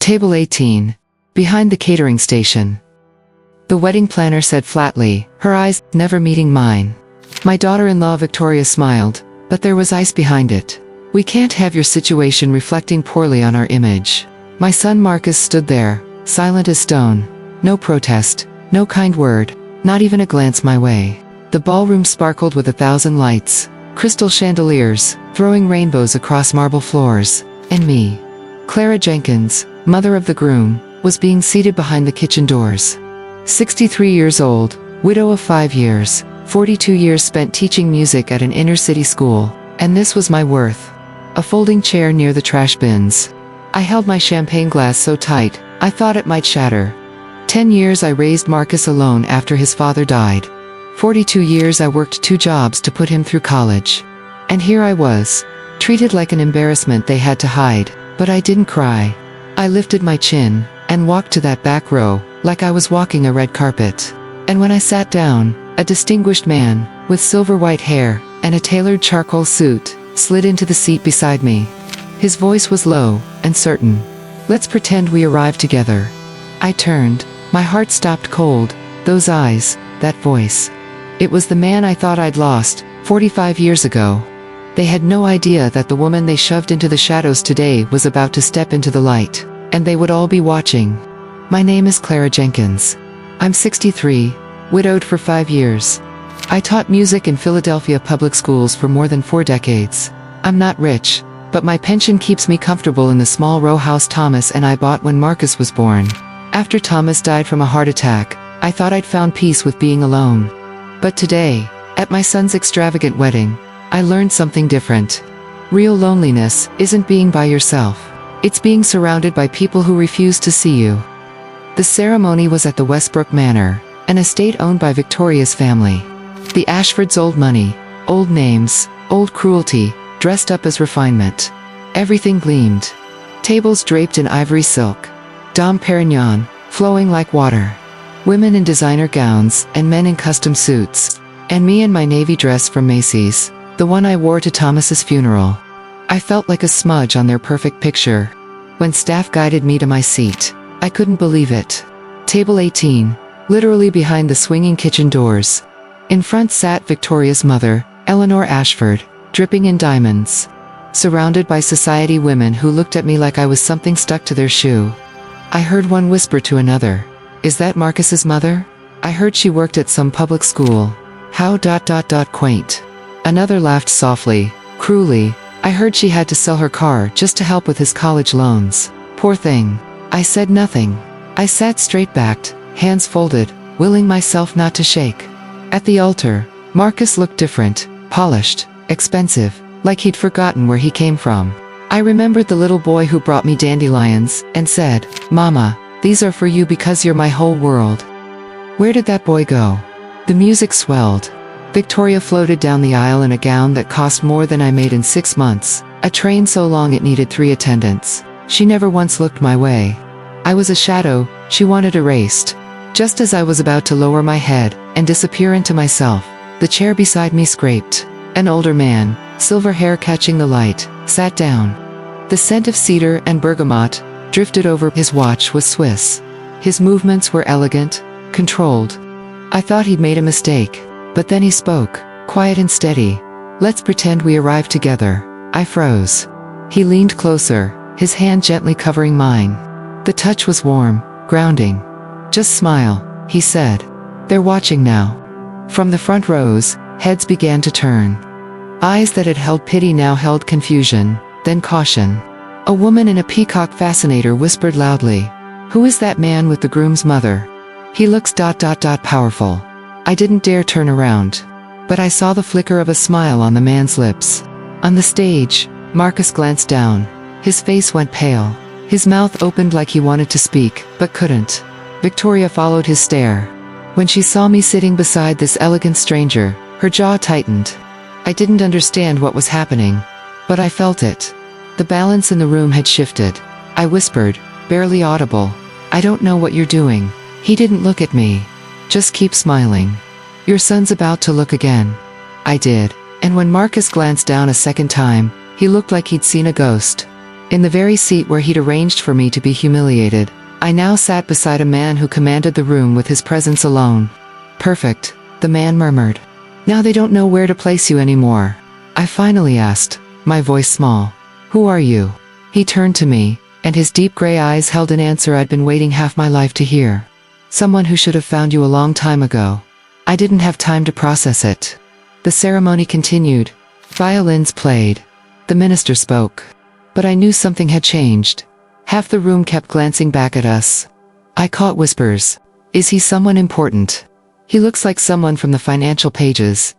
Table 18. Behind the catering station. The wedding planner said flatly, her eyes never meeting mine. My daughter-in-law Victoria smiled, but there was ice behind it. We can't have your situation reflecting poorly on our image. My son Marcus stood there, silent as stone. No protest, no kind word, not even a glance my way. The ballroom sparkled with 1,000 lights, crystal chandeliers, throwing rainbows across marble floors, and me, Clara Jenkins, mother of the groom, was being seated behind the kitchen doors. 63 years old, widow of 5 years, 42 years spent teaching music at an inner-city school, and this was my worth. A folding chair near the trash bins. I held my champagne glass so tight, I thought it might shatter. 10 years I raised Marcus alone after his father died. 42 years I worked 2 jobs to put him through college. And here I was, treated like an embarrassment they had to hide, but I didn't cry. I lifted my chin, and walked to that back row, like I was walking a red carpet. And when I sat down, a distinguished man, with silver white hair, and a tailored charcoal suit, slid into the seat beside me. His voice was low, and certain. Let's pretend we arrived together. I turned, my heart stopped cold, those eyes, that voice. It was the man I thought I'd lost, 45 years ago. They had no idea that the woman they shoved into the shadows today was about to step into the light, and they would all be watching. My name is Clara Jenkins. I'm 63, widowed for 5 years. I taught music in Philadelphia public schools for more than 4 decades. I'm not rich, but my pension keeps me comfortable in the small row house Thomas and I bought when Marcus was born. After Thomas died from a heart attack, I thought I'd found peace with being alone. But today, at my son's extravagant wedding, I learned something different. Real loneliness isn't being by yourself. It's being surrounded by people who refuse to see you. The ceremony was at the Westbrook Manor, an estate owned by Victoria's family. The Ashfords' old money, old names, old cruelty, dressed up as refinement. Everything gleamed. Tables draped in ivory silk. Dom Perignon, flowing like water. Women in designer gowns, and men in custom suits. And me in my navy dress from Macy's, the one I wore to Thomas's funeral. I felt like a smudge on their perfect picture. When staff guided me to my seat, I couldn't believe it. Table 18, literally behind the swinging kitchen doors. In front sat Victoria's mother, Eleanor Ashford, dripping in diamonds. Surrounded by society women who looked at me like I was something stuck to their shoe. I heard one whisper to another, "Is that Marcus's mother? I heard she worked at some public school. How quaint." Another laughed softly, cruelly. I heard she had to sell her car just to help with his college loans. Poor thing. I said nothing. I sat straight-backed, hands folded, willing myself not to shake. At the altar, Marcus looked different, polished, expensive, like he'd forgotten where he came from. I remembered the little boy who brought me dandelions, and said, "Mama, these are for you because you're my whole world." Where did that boy go? The music swelled. Victoria floated down the aisle in a gown that cost more than I made in 6 months, a train so long it needed 3 attendants. She never once looked my way. I was a shadow she wanted erased. Just as I was about to lower my head and disappear into myself, the chair beside me scraped. An older man, silver hair catching the light, sat down. The scent of cedar and bergamot drifted over. His watch was Swiss. His movements were elegant, controlled. I thought he'd made a mistake. But then he spoke, quiet and steady. "Let's pretend we arrived together." I froze. He leaned closer, his hand gently covering mine. The touch was warm, grounding. "Just smile," he said. "They're watching now." From the front rows, heads began to turn. Eyes that had held pity now held confusion, then caution. A woman in a peacock fascinator whispered loudly, "Who is that man with the groom's mother? He looks powerful." I didn't dare turn around. But I saw the flicker of a smile on the man's lips. On the stage, Marcus glanced down. His face went pale. His mouth opened like he wanted to speak, but couldn't. Victoria followed his stare. When she saw me sitting beside this elegant stranger, her jaw tightened. I didn't understand what was happening, but I felt it. The balance in the room had shifted. I whispered, barely audible, "I don't know what you're doing." He didn't look at me. "Just keep smiling. Your son's about to look again." I did, and when Marcus glanced down a second time, he looked like he'd seen a ghost. In the very seat where he'd arranged for me to be humiliated, I now sat beside a man who commanded the room with his presence alone. "Perfect," the man murmured. "Now they don't know where to place you anymore." I finally asked, my voice small. "Who are you?" He turned to me, and his deep gray eyes held an answer I'd been waiting half my life to hear. "Someone who should have found you a long time ago." I didn't have time to process it. The ceremony continued. Violins played. The minister spoke. But I knew something had changed. Half the room kept glancing back at us. I caught whispers. "Is he someone important? He looks like someone from the financial pages. ...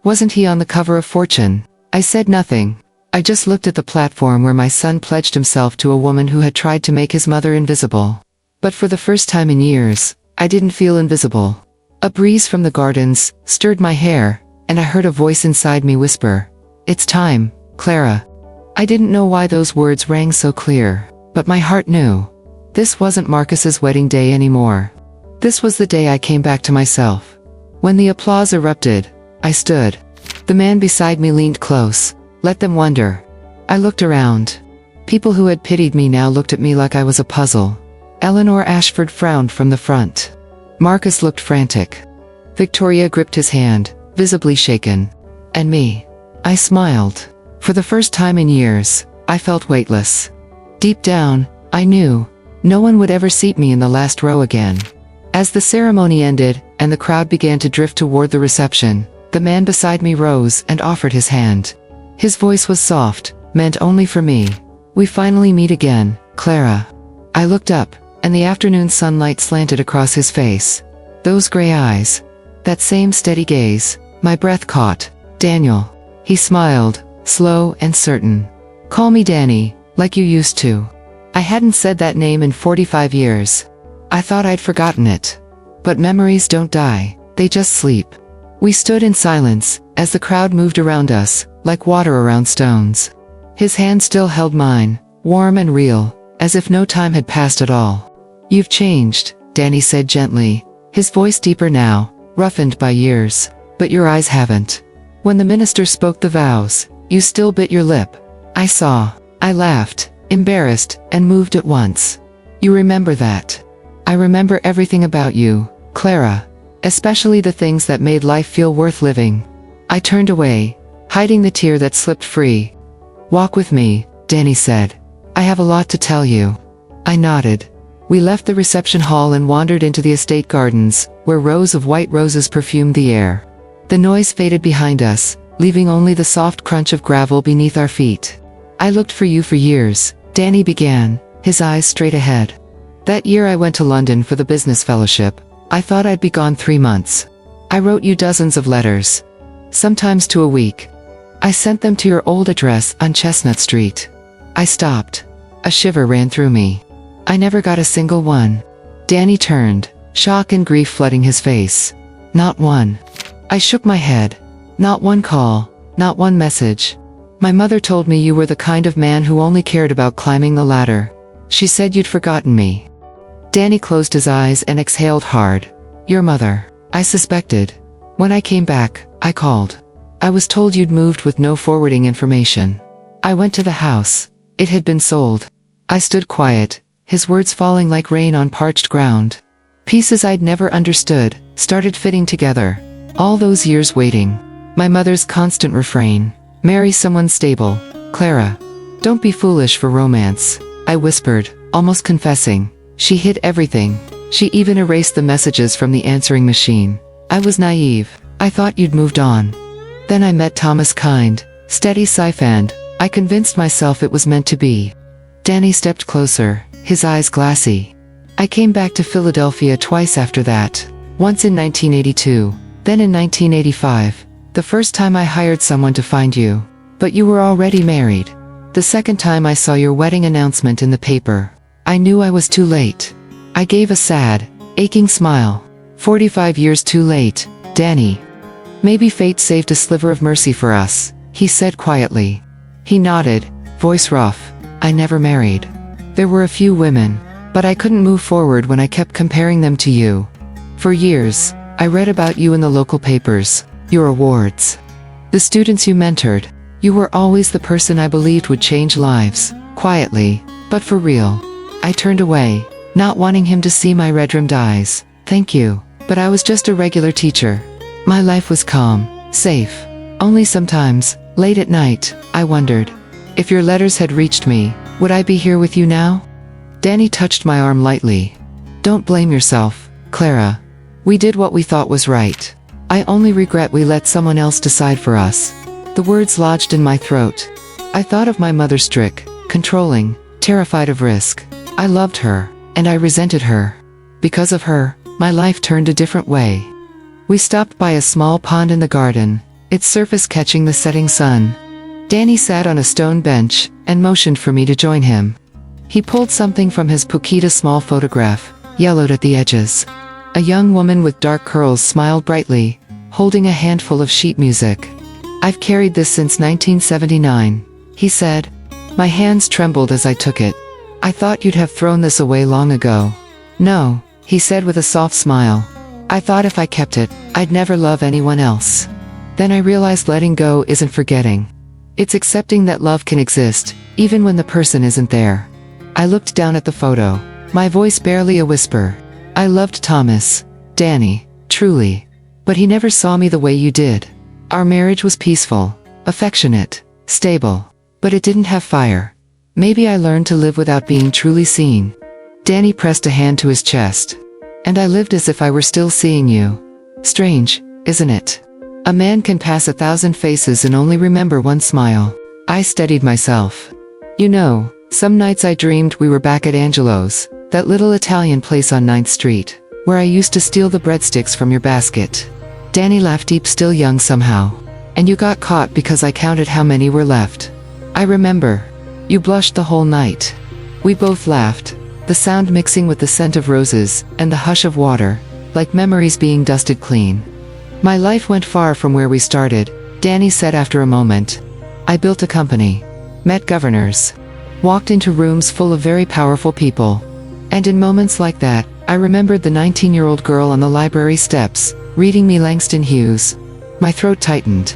Wasn't he on the cover of Fortune?" I said nothing. I just looked at the platform where my son pledged himself to a woman who had tried to make his mother invisible. But for the first time in years, I didn't feel invisible. A breeze from the gardens stirred my hair, and I heard a voice inside me whisper, "It's time, Clara." I didn't know why those words rang so clear, but my heart knew. This wasn't Marcus's wedding day anymore. This was the day I came back to myself. When the applause erupted, I stood. The man beside me leaned close. Let them wonder. I looked around. People who had pitied me now looked at me like I was a puzzle. Eleanor Ashford frowned from the front. Marcus looked frantic. Victoria gripped his hand, visibly shaken. And me. I smiled. For the first time in years, I felt weightless. Deep down, I knew no one would ever seat me in the last row again. As the ceremony ended, and the crowd began to drift toward the reception, the man beside me rose and offered his hand. His voice was soft, meant only for me. "We finally meet again, Clara." I looked up, and the afternoon sunlight slanted across his face. Those gray eyes. That same steady gaze. My breath caught. "Daniel." He smiled, slow and certain. "Call me Danny, like you used to." I hadn't said that name in 45 years. I thought I'd forgotten it. But memories don't die, they just sleep. We stood in silence, as the crowd moved around us, like water around stones. His hand still held mine, warm and real, as if no time had passed at all. "You've changed," Danny said gently, his voice deeper now, roughened by years. "But your eyes haven't. When the minister spoke the vows, you still bit your lip." I saw. I laughed, embarrassed, and moved at once. "You remember that." "I remember everything about you, Clara. Especially the things that made life feel worth living." I turned away, hiding the tear that slipped free. "Walk with me," Danny said. "I have a lot to tell you." I nodded. We left the reception hall and wandered into the estate gardens, where rows of white roses perfumed the air. The noise faded behind us, leaving only the soft crunch of gravel beneath our feet. "I looked for you for years," Danny began, his eyes straight ahead. "That year I went to London for the business fellowship. I thought I'd be gone 3 months. I wrote you dozens of letters. Sometimes to a week. I sent them to your old address on Chestnut Street." I stopped. A shiver ran through me. I never got a single one. Danny turned, shock and grief flooding his face. "Not one." I shook my head. "Not one call, not one message. My mother told me you were the kind of man who only cared about climbing the ladder. She said you'd forgotten me." Danny closed his eyes and exhaled hard. "Your mother." I suspected. "When I came back, I called. I was told you'd moved with no forwarding information. I went to the house. It had been sold." I stood quiet, his words falling like rain on parched ground. Pieces I'd never understood started fitting together. All those years waiting. My mother's constant refrain. "Marry someone stable, Clara. Don't be foolish for romance," I whispered, almost confessing. She hid everything. She even erased the messages from the answering machine. I was naive. I thought you'd moved on. Then I met Thomas Kind, steady syphand. I convinced myself it was meant to be. Danny stepped closer, his eyes glassy. "I came back to Philadelphia twice after that. Once in 1982, then in 1985. The first time I hired someone to find you. But you were already married. The second time I saw your wedding announcement in the paper. I knew I was too late." I gave a sad, aching smile. 45 years too late, Danny. "Maybe fate saved a sliver of mercy for us," he said quietly. He nodded, voice rough. "I never married. There were a few women, but I couldn't move forward when I kept comparing them to you. For years, I read about you in the local papers, your awards. The students you mentored, You were always the person I believed would change lives, quietly, but for real. I turned away, not wanting him to see my red-rimmed eyes. Thank you, but I was just a regular teacher. My life was calm, safe. Only sometimes, late at night, I wondered, if your letters had reached me, would I be here with you now? Danny touched my arm lightly. Don't blame yourself, Clara. We did what we thought was right. I only regret we let someone else decide for us. The words lodged in my throat. I thought of my mother, strict, controlling, terrified of risk. I loved her, and I resented her. Because of her, my life turned a different way. We stopped by a small pond in the garden, its surface catching the setting sun. Danny sat on a stone bench and motioned for me to join him. He pulled something from his pocket, a small photograph, yellowed at the edges. A young woman with dark curls smiled brightly, holding a handful of sheet music. I've carried this since 1979, he said. My hands trembled as I took it. I thought you'd have thrown this away long ago. No, he said with a soft smile. I thought if I kept it, I'd never love anyone else. Then I realized letting go isn't forgetting. It's accepting that love can exist, even when the person isn't there. I looked down at the photo, my voice barely a whisper. I loved Thomas, Danny, truly. But he never saw me the way you did. Our marriage was peaceful, affectionate, stable, but it didn't have fire. Maybe I learned to live without being truly seen. Danny pressed a hand to his chest. And I lived as if I were still seeing you. Strange, isn't it? A man can pass 1,000 faces and only remember one smile. I steadied myself. You know, some nights I dreamed we were back at Angelo's, that little Italian place on 9th Street, where I used to steal the breadsticks from your basket. Danny laughed deep, still young somehow. And you got caught because I counted how many were left. I remember. You blushed the whole night. We both laughed, the sound mixing with the scent of roses and the hush of water, like memories being dusted clean. My life went far from where we started, Danny said after a moment. I built a company, met governors, walked into rooms full of very powerful people. And in moments like that, I remembered the 19-year-old girl on the library steps, reading me Langston Hughes. My throat tightened.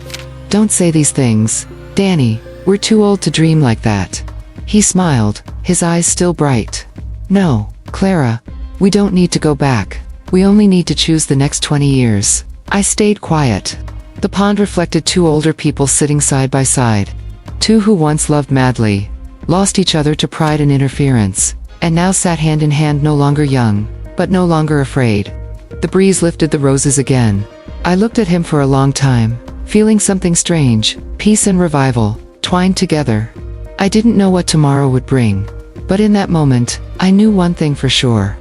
Don't say these things, Danny, we're too old to dream like that. He smiled, his eyes still bright. No, Clara, we don't need to go back. We only need to choose the next 20 years. I stayed quiet. The pond reflected two older people sitting side by side. Two who once loved madly, lost each other to pride and interference, and now sat hand in hand, no longer young, but no longer afraid. The breeze lifted the roses again. I looked at him for a long time, feeling something strange, peace and revival, twined together. I didn't know what tomorrow would bring, but in that moment, I knew one thing for sure.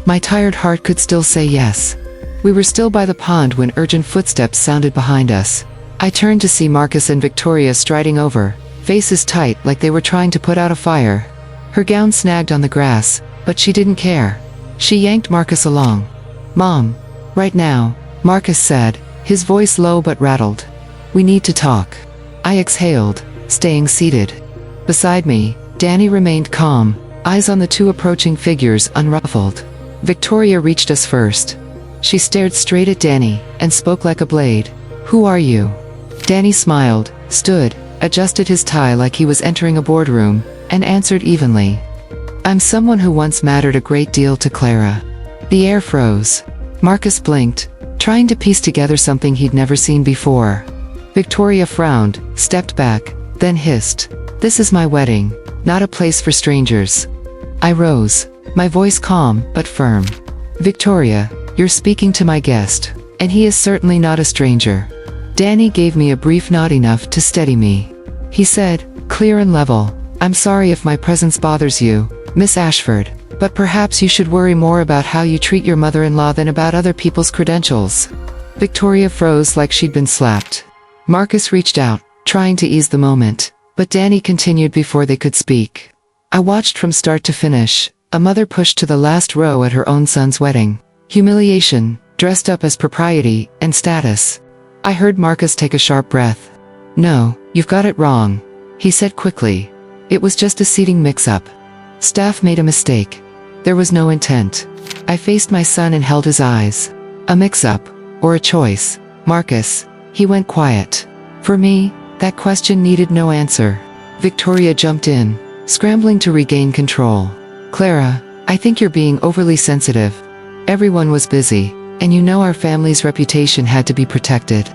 My tired heart could still say yes. We were still by the pond when urgent footsteps sounded behind us. I turned to see Marcus and Victoria striding over, faces tight like they were trying to put out a fire. Her gown snagged on the grass, but she didn't care. She yanked Marcus along. Mom, right now, Marcus said, his voice low but rattled. We need to talk. I exhaled, staying seated. Beside me, Danny remained calm, eyes on the two approaching figures unruffled. Victoria reached us first. She stared straight at Danny, and spoke like a blade. Who are you? Danny smiled, stood, adjusted his tie like he was entering a boardroom, and answered evenly. I'm someone who once mattered a great deal to Clara. The air froze. Marcus blinked, trying to piece together something he'd never seen before. Victoria frowned, stepped back, then hissed. This is my wedding, not a place for strangers. I rose, my voice calm but firm. Victoria, you're speaking to my guest, and he is certainly not a stranger. Danny gave me a brief nod, enough to steady me. He said, clear and level, I'm sorry if my presence bothers you, Miss Ashford, but perhaps you should worry more about how you treat your mother-in-law than about other people's credentials. Victoria froze like she'd been slapped. Marcus reached out, trying to ease the moment, but Danny continued before they could speak. I watched from start to finish, a mother pushed to the last row at her own son's wedding. Humiliation, dressed up as propriety and status. I heard Marcus take a sharp breath. No, you've got it wrong, he said quickly. It was just a seating mix-up. Staff made a mistake. There was no intent. I faced my son and held his eyes. A mix-up, or a choice, Marcus. He went quiet. For me, That question needed no answer. Victoria jumped in, scrambling to regain control. Clara, I think you're being overly sensitive. Everyone was busy, and you know our family's reputation had to be protected.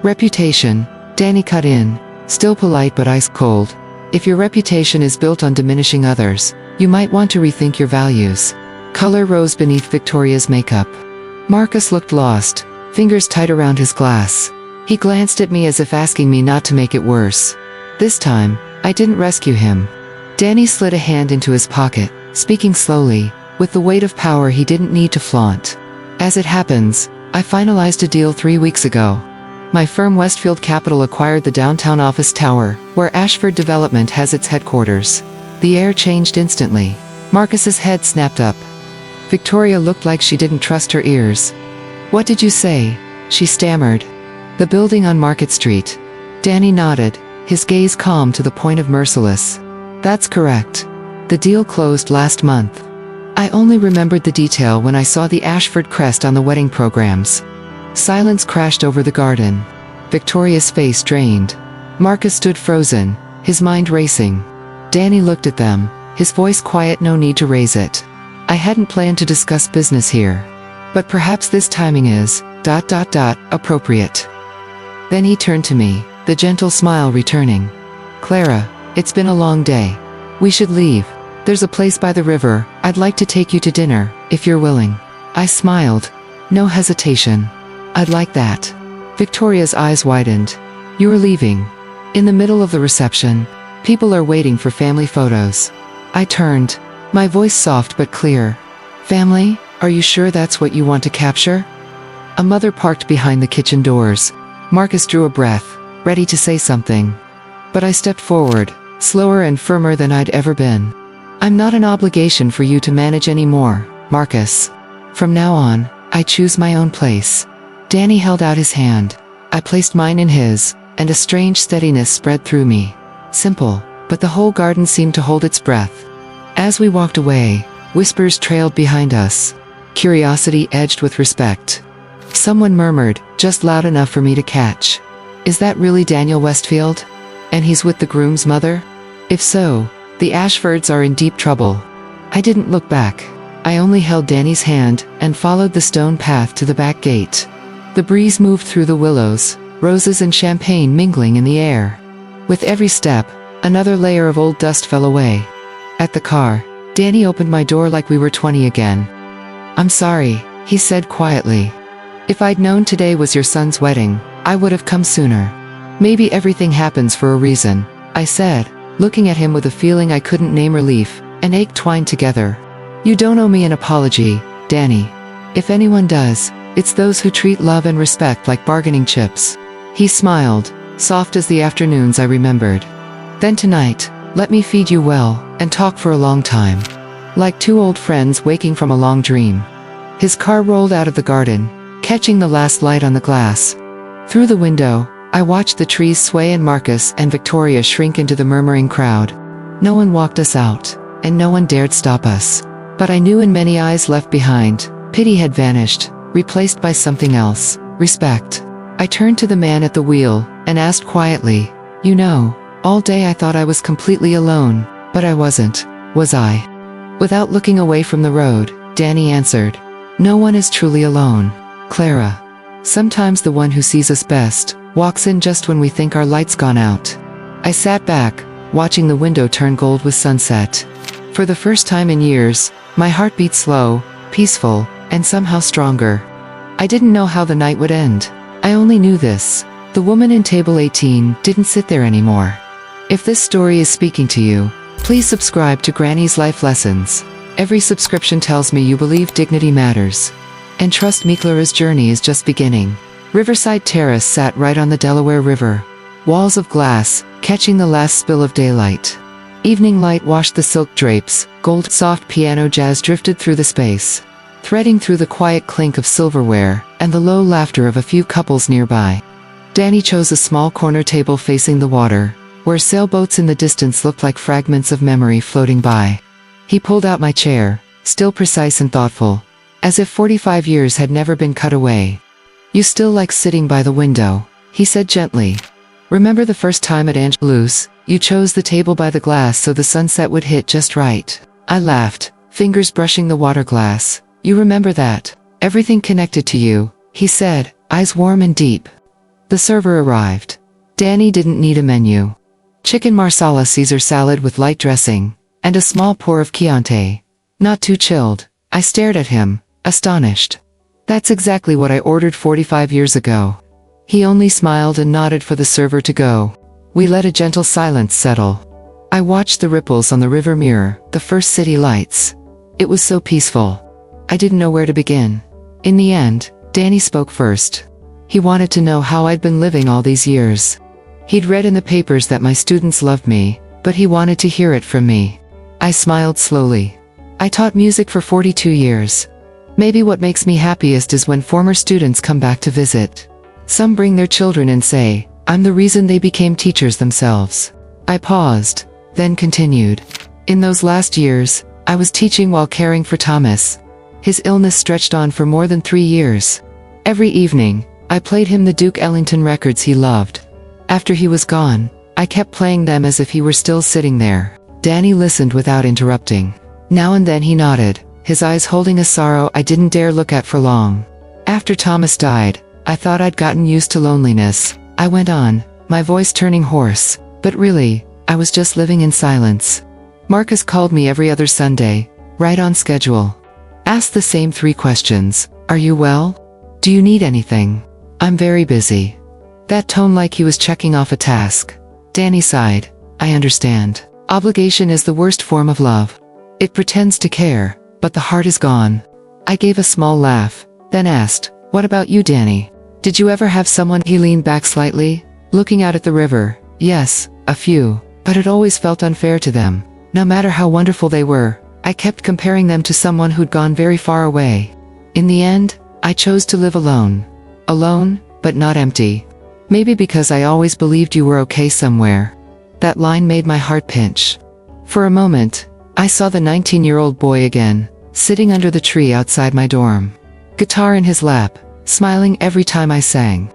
Reputation, Danny cut in, still polite but ice cold. If your reputation is built on diminishing others, you might want to rethink your values. Color rose beneath Victoria's makeup. Marcus looked lost, fingers tight around his glass. He glanced at me as if asking me not to make it worse. This time, I didn't rescue him. Danny slid a hand into his pocket, speaking slowly, with the weight of power he didn't need to flaunt. As it happens, I finalized a deal 3 weeks ago. My firm Westfield Capital acquired the downtown office tower, where Ashford Development has its headquarters. The air changed instantly. Marcus's head snapped up. Victoria looked like she didn't trust her ears. What did you say? She stammered. The building on Market Street. Danny nodded, his gaze calm to the point of merciless. That's correct. The deal closed last month. I only remembered the detail when I saw the Ashford crest on the wedding programs. Silence crashed over the garden. Victoria's face drained. Marcus stood frozen, his mind racing. Danny looked at them, his voice quiet, no need to raise it. I hadn't planned to discuss business here. But perhaps this timing is, appropriate. Then he turned to me, the gentle smile returning. Clara, it's been a long day. We should leave. There's a place by the river. I'd like to take you to dinner, if you're willing. I smiled. No hesitation. I'd like that. Victoria's eyes widened. You are leaving. In the middle of the reception, people are waiting for family photos. I turned, my voice soft but clear. Family, are you sure that's what you want to capture? A mother parked behind the kitchen doors. Marcus drew a breath, ready to say something. But I stepped forward, slower and firmer than I'd ever been. I'm not an obligation for you to manage anymore, Marcus. From now on, I choose my own place. Danny held out his hand. I placed mine in his, and a strange steadiness spread through me. Simple, but the whole garden seemed to hold its breath. As we walked away, whispers trailed behind us. Curiosity edged with respect. Someone murmured, just loud enough for me to catch. Is that really Daniel Westfield? And he's with the groom's mother? If so, the Ashfords are in deep trouble. I didn't look back. I only held Danny's hand and followed the stone path to the back gate. The breeze moved through the willows, roses and champagne mingling in the air. With every step, another layer of old dust fell away. At the car, Danny opened my door like we were 20 again. I'm sorry, he said quietly. If I'd known today was your son's wedding, I would have come sooner. Maybe everything happens for a reason, I said, looking at him with a feeling I couldn't name. Relief and ache twined together. You don't owe me an apology, Danny. If anyone does, it's those who treat love and respect like bargaining chips. He smiled, soft as the afternoons I remembered. Then tonight, let me feed you well, and talk for a long time. Like two old friends waking from a long dream. His car rolled out of the garden, catching the last light on the glass. Through the window, I watched the trees sway and Marcus and Victoria shrink into the murmuring crowd. No one walked us out, and no one dared stop us. But I knew in many eyes left behind, pity had vanished, replaced by something else, respect. I turned to the man at the wheel, and asked quietly, you know, all day I thought I was completely alone, but I wasn't, was I? Without looking away from the road, Danny answered, no one is truly alone, Clara. Sometimes the one who sees us best, walks in just when we think our light's gone out. I sat back, watching the window turn gold with sunset. For the first time in years, my heart beat slow, peaceful, and somehow stronger. I didn't know how the night would end. I only knew this. The woman in table 18 didn't sit there anymore. If this story is speaking to you, please subscribe to Granny's Life Lessons. Every subscription tells me you believe dignity matters. And trust me, Clara's journey is just beginning. Riverside Terrace sat right on the Delaware River. Walls of glass, catching the last spill of daylight. Evening light washed the silk drapes, gold soft piano jazz drifted through the space, threading through the quiet clink of silverware, and the low laughter of a few couples nearby. Danny chose a small corner table facing the water, where sailboats in the distance looked like fragments of memory floating by. He pulled out my chair, still precise and thoughtful, as if 45 years had never been cut away. You still like sitting by the window, he said gently. Remember the first time at Angelou's, you chose the table by the glass so the sunset would hit just right. I laughed, fingers brushing the water glass. You remember that? Everything connected to you, he said, eyes warm and deep. The server arrived. Danny didn't need a menu. Chicken marsala Caesar salad with light dressing, and a small pour of Chianti. Not too chilled. I stared at him, astonished. That's exactly what I ordered 45 years ago. He only smiled and nodded for the server to go. We let a gentle silence settle. I watched the ripples on the river mirror, the first city lights. It was so peaceful. I didn't know where to begin. In the end, Danny spoke first. He wanted to know how I'd been living all these years. He'd read in the papers that my students loved me, but he wanted to hear it from me. I smiled slowly. I taught music for 42 years. Maybe what makes me happiest is when former students come back to visit. Some bring their children and say, I'm the reason they became teachers themselves. I paused, then continued. In those last years, I was teaching while caring for Thomas. His illness stretched on for more than 3 years. Every evening, I played him the Duke Ellington records he loved. After he was gone, I kept playing them as if he were still sitting there. Danny listened without interrupting. Now and then he nodded, his eyes holding a sorrow I didn't dare look at for long. After Thomas died, I thought I'd gotten used to loneliness. I went on, my voice turning hoarse, but really, I was just living in silence. Marcus called me every other Sunday, right on schedule. Asked the same 3 questions. Are you well? Do you need anything? I'm very busy. That tone like he was checking off a task. Danny sighed. I understand. Obligation is the worst form of love. It pretends to care, but the heart is gone. I gave a small laugh, then asked, what about you, Danny? Did you ever have someone? He leaned back slightly, looking out at the river. Yes, a few, but it always felt unfair to them. No matter how wonderful they were, I kept comparing them to someone who'd gone very far away. In the end, I chose to live alone. Alone, but not empty. Maybe because I always believed you were okay somewhere. That line made my heart pinch. For a moment, I saw the 19-year-old boy again, sitting under the tree outside my dorm. Guitar in his lap, smiling every time I sang.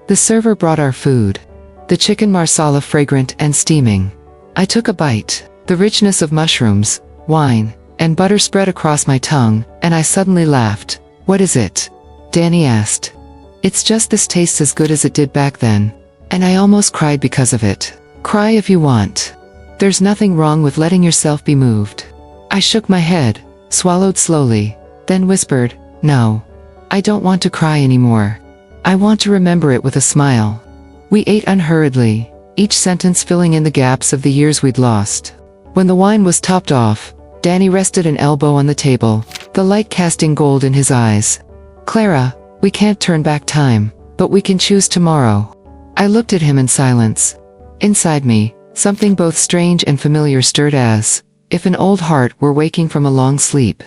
The server brought our food. The chicken marsala fragrant and steaming. I took a bite. The richness of mushrooms, wine, and butter spread across my tongue, and I suddenly laughed. What is it? Danny asked. It's just this tastes as good as it did back then. And I almost cried because of it. Cry if you want. There's nothing wrong with letting yourself be moved. I shook my head, swallowed slowly, then whispered, no. I don't want to cry anymore. I want to remember it with a smile. We ate unhurriedly, each sentence filling in the gaps of the years we'd lost. When the wine was topped off, Danny rested an elbow on the table, the light casting gold in his eyes. Clara, we can't turn back time, but we can choose tomorrow. I looked at him in silence. Inside me, something both strange and familiar stirred as if an old heart were waking from a long sleep.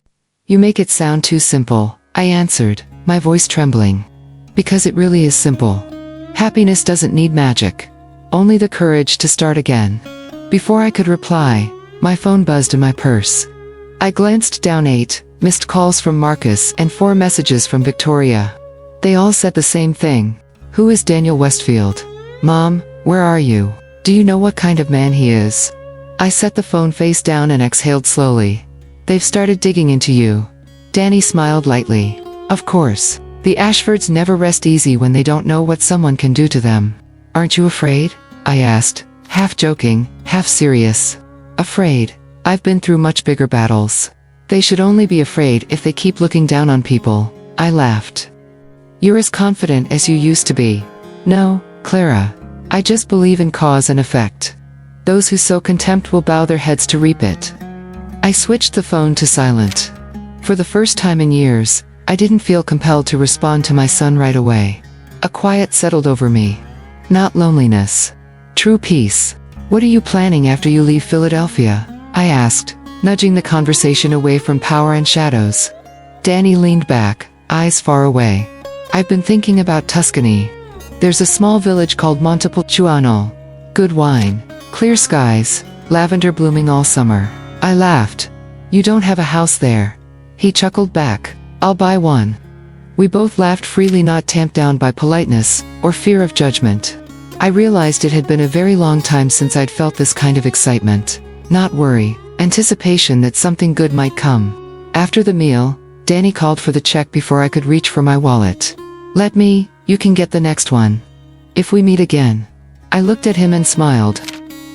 You make it sound too simple, I answered, my voice trembling. Because it really is simple. Happiness doesn't need magic. Only the courage to start again. Before I could reply, my phone buzzed in my purse. I glanced down 8 missed calls from Marcus and 4 messages from Victoria. They all said the same thing. Who is Daniel Westfield? Mom, where are you? Do you know what kind of man he is? I set the phone face down and exhaled slowly. They've started digging into you. Danny smiled lightly. Of course. The Ashfords never rest easy when they don't know what someone can do to them. Aren't you afraid? I asked, half joking, half serious. Afraid. I've been through much bigger battles. They should only be afraid if they keep looking down on people. I laughed. You're as confident as you used to be. No, Clara. I just believe in cause and effect. Those who sow contempt will bow their heads to reap it. I switched the phone to silent. For the first time in years, I didn't feel compelled to respond to my son right away. A quiet settled over me. Not loneliness. True peace. What are you planning after you leave Philadelphia? I asked, nudging the conversation away from power and shadows. Danny leaned back, eyes far away. I've been thinking about Tuscany. There's a small village called Montepulciano. Good wine, clear skies, lavender blooming all summer. I laughed. You don't have a house there. He chuckled back. I'll buy one. We both laughed freely, not tamped down by politeness or fear of judgment. I realized it had been a very long time since I'd felt this kind of excitement. Not worry, anticipation that something good might come. After the meal, Danny called for the check before I could reach for my wallet. You can get the next one. If we meet again. I looked at him and smiled.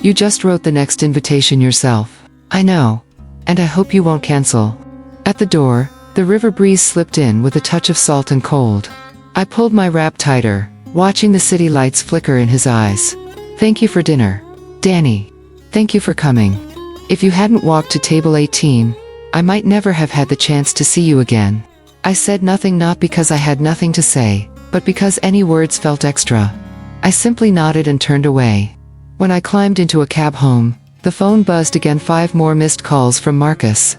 You just wrote the next invitation yourself. I know. And I hope you won't cancel. At the door, the river breeze slipped in with a touch of salt and cold. I pulled my wrap tighter, watching the city lights flicker in his eyes. Thank you for dinner, Danny. Thank you for coming. If you hadn't walked to table 18, I might never have had the chance to see you again. I said nothing, not because I had nothing to say, but because any words felt extra. I simply nodded and turned away. When I climbed into a cab home, the phone buzzed again. 5 more missed calls from Marcus.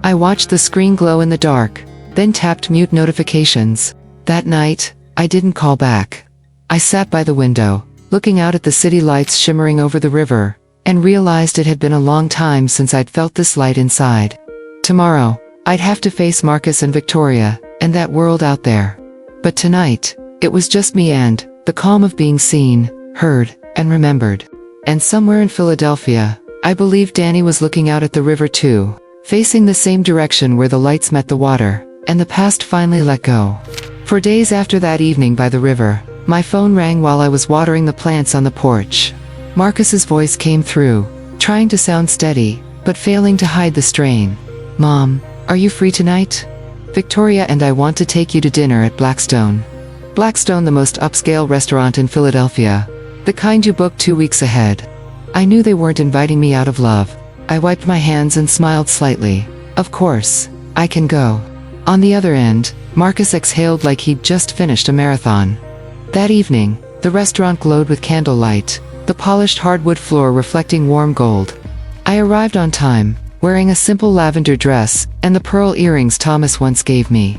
I watched the screen glow in the dark, then tapped mute notifications. That night, I didn't call back. I sat by the window, looking out at the city lights shimmering over the river, and realized it had been a long time since I'd felt this light inside. Tomorrow, I'd have to face Marcus and Victoria, and that world out there. But tonight, it was just me and the calm of being seen, heard, and remembered. And somewhere in Philadelphia, I believe Danny was looking out at the river too, facing the same direction where the lights met the water, and the past finally let go. For days after that evening by the river, my phone rang while I was watering the plants on the porch. Marcus's voice came through, trying to sound steady, but failing to hide the strain. Mom, are you free tonight? Victoria and I want to take you to dinner at Blackstone. Blackstone, the most upscale restaurant in Philadelphia. The kind you book 2 weeks ahead. I knew they weren't inviting me out of love. I wiped my hands and smiled slightly. Of course, I can go. On the other end, Marcus exhaled like he'd just finished a marathon. That evening, the restaurant glowed with candlelight, the polished hardwood floor reflecting warm gold. I arrived on time, wearing a simple lavender dress and the pearl earrings Thomas once gave me.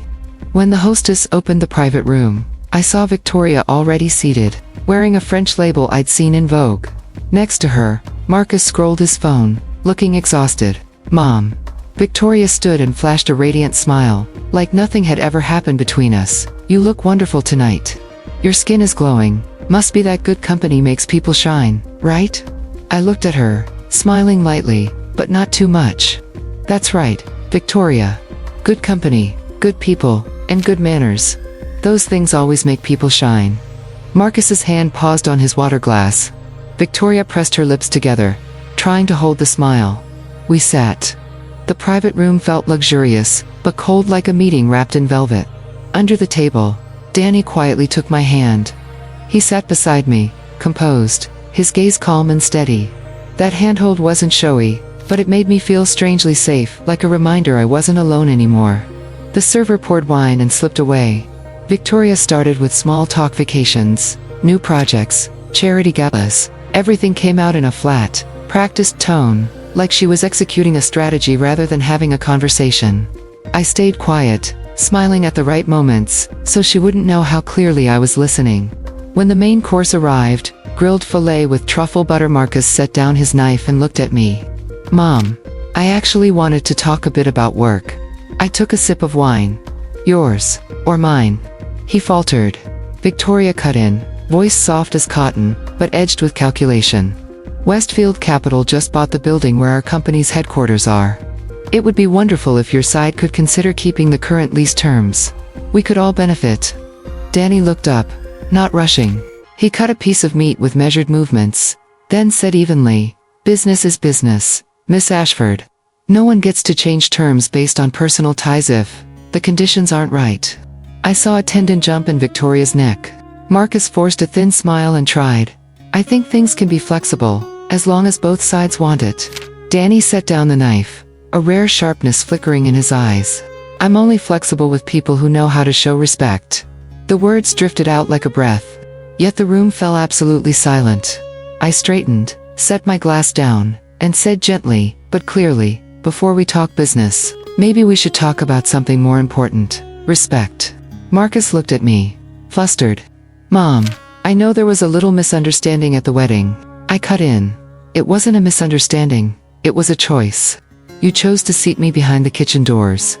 When the hostess opened the private room, I saw Victoria already seated, wearing a French label I'd seen in Vogue. Next to her, Marcus scrolled his phone, looking exhausted. Mom. Victoria stood and flashed a radiant smile, like nothing had ever happened between us. You look wonderful tonight. Your skin is glowing. Must be that good company makes people shine, right? I looked at her, smiling lightly, but not too much. That's right, Victoria. Good company, good people, and good manners. Those things always make people shine. Marcus's hand paused on his water glass. Victoria pressed her lips together, trying to hold the smile. We sat. The private room felt luxurious, but cold like a meeting wrapped in velvet. Under the table, Danny quietly took my hand. He sat beside me, composed, his gaze calm and steady. That handhold wasn't showy, but it made me feel strangely safe, like a reminder I wasn't alone anymore. The server poured wine and slipped away. Victoria started with small talk: vacations, new projects, charity galas. Everything came out in a flat, practiced tone, like she was executing a strategy rather than having a conversation. I stayed quiet, smiling at the right moments, so she wouldn't know how clearly I was listening. When the main course arrived, grilled filet with truffle butter, Marcus set down his knife and looked at me. Mom, I actually wanted to talk a bit about work. I took a sip of wine. Yours, or mine? He faltered. Victoria cut in, voice soft as cotton, but edged with calculation. Westfield Capital just bought the building where our company's headquarters are. It would be wonderful if your side could consider keeping the current lease terms. We could all benefit. Danny looked up, not rushing. He cut a piece of meat with measured movements, then said evenly, business is business, Miss Ashford. No one gets to change terms based on personal ties if the conditions aren't right. I saw a tendon jump in Victoria's neck. Marcus forced a thin smile and tried. I think things can be flexible, as long as both sides want it. Danny set down the knife, a rare sharpness flickering in his eyes. I'm only flexible with people who know how to show respect. The words drifted out like a breath, yet the room fell absolutely silent. I straightened, set my glass down, and said gently, but clearly, before we talk business, maybe we should talk about something more important. Respect. Marcus looked at me, flustered. Mom, I know there was a little misunderstanding at the wedding. I cut in. It wasn't a misunderstanding, it was a choice. You chose to seat me behind the kitchen doors.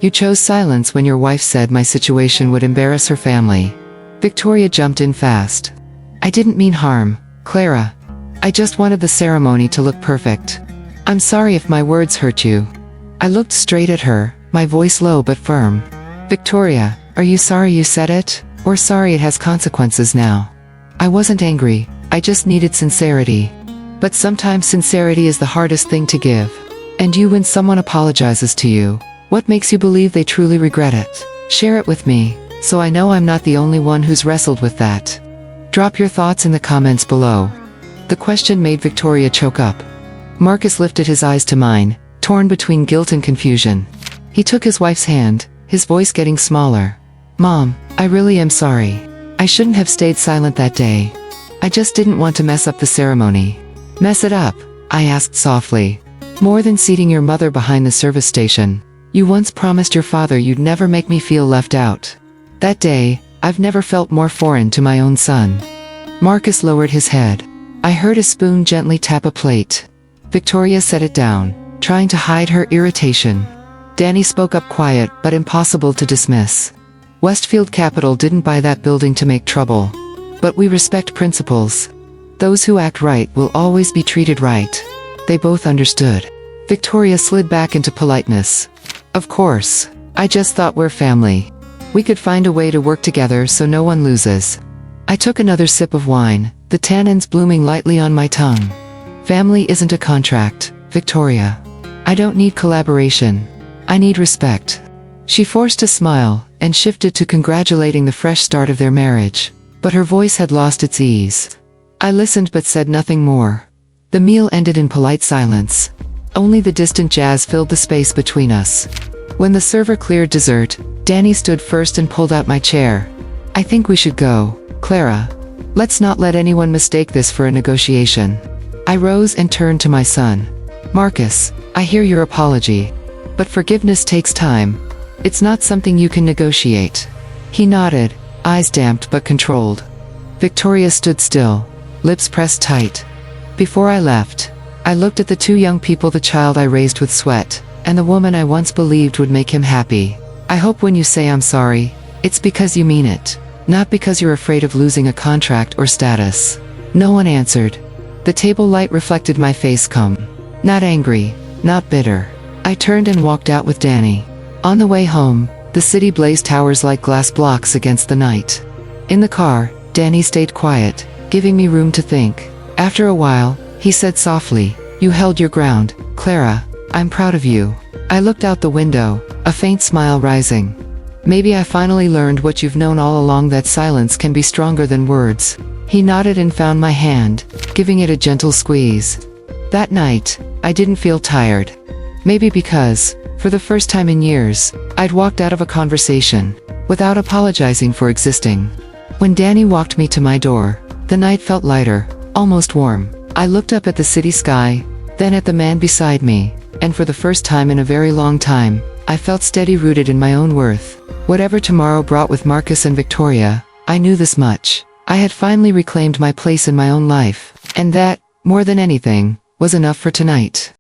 You chose silence when your wife said my situation would embarrass her family. Victoria jumped in fast. I didn't mean harm, Clara. I just wanted the ceremony to look perfect. I'm sorry if my words hurt you. I looked straight at her, my voice low but firm. Victoria, are you sorry you said it, or sorry it has consequences now? I wasn't angry, I just needed sincerity. But sometimes sincerity is the hardest thing to give. And when someone apologizes to you, what makes you believe they truly regret it? Share it with me, so I know I'm not the only one who's wrestled with that. Drop your thoughts in the comments below. The question made Victoria choke up. Marcus lifted his eyes to mine, torn between guilt and confusion. He took his wife's hand, his voice getting smaller. Mom, I really am sorry. I shouldn't have stayed silent that day. I just didn't want to mess up the ceremony. Mess it up? I asked softly. More than seating your mother behind the service station. You once promised your father you'd never make me feel left out. That day, I've never felt more foreign to my own son. Marcus lowered his head. I heard a spoon gently tap a plate. Victoria set it down, trying to hide her irritation. Danny spoke up quiet but impossible to dismiss. Westfield Capital didn't buy that building to make trouble. But we respect principles. Those who act right will always be treated right. They both understood. Victoria slid back into politeness. Of course. I just thought we're family. We could find a way to work together so no one loses. I took another sip of wine, the tannins blooming lightly on my tongue. Family isn't a contract, Victoria. I don't need collaboration. I need respect. She forced a smile, and shifted to congratulating the fresh start of their marriage. But her voice had lost its ease. I listened but said nothing more. The meal ended in polite silence. Only the distant jazz filled the space between us. When the server cleared dessert, Danny stood first and pulled out my chair. I think we should go, Clara. Let's not let anyone mistake this for a negotiation. I rose and turned to my son. Marcus, I hear your apology. But forgiveness takes time. It's not something you can negotiate. He nodded, eyes damped but controlled. Victoria stood still, lips pressed tight. Before I left, I looked at the two young people, the child I raised with sweat, and the woman I once believed would make him happy. I hope when you say I'm sorry, it's because you mean it, not because you're afraid of losing a contract or status. No one answered. The table light reflected my face calm. Not angry, not bitter. I turned and walked out with Danny. On the way home, the city blazed towers like glass blocks against the night. In the car, Danny stayed quiet, giving me room to think. After a while, he said softly, "You held your ground, Clara. I'm proud of you." I looked out the window, a faint smile rising. Maybe I finally learned what you've known all along, that silence can be stronger than words. He nodded and found my hand, giving it a gentle squeeze. That night, I didn't feel tired. Maybe because, for the first time in years, I'd walked out of a conversation, without apologizing for existing. When Danny walked me to my door, the night felt lighter, almost warm. I looked up at the city sky, then at the man beside me, and for the first time in a very long time, I felt steady, rooted in my own worth. Whatever tomorrow brought with Marcus and Victoria, I knew this much. I had finally reclaimed my place in my own life, and that, more than anything, was enough for tonight.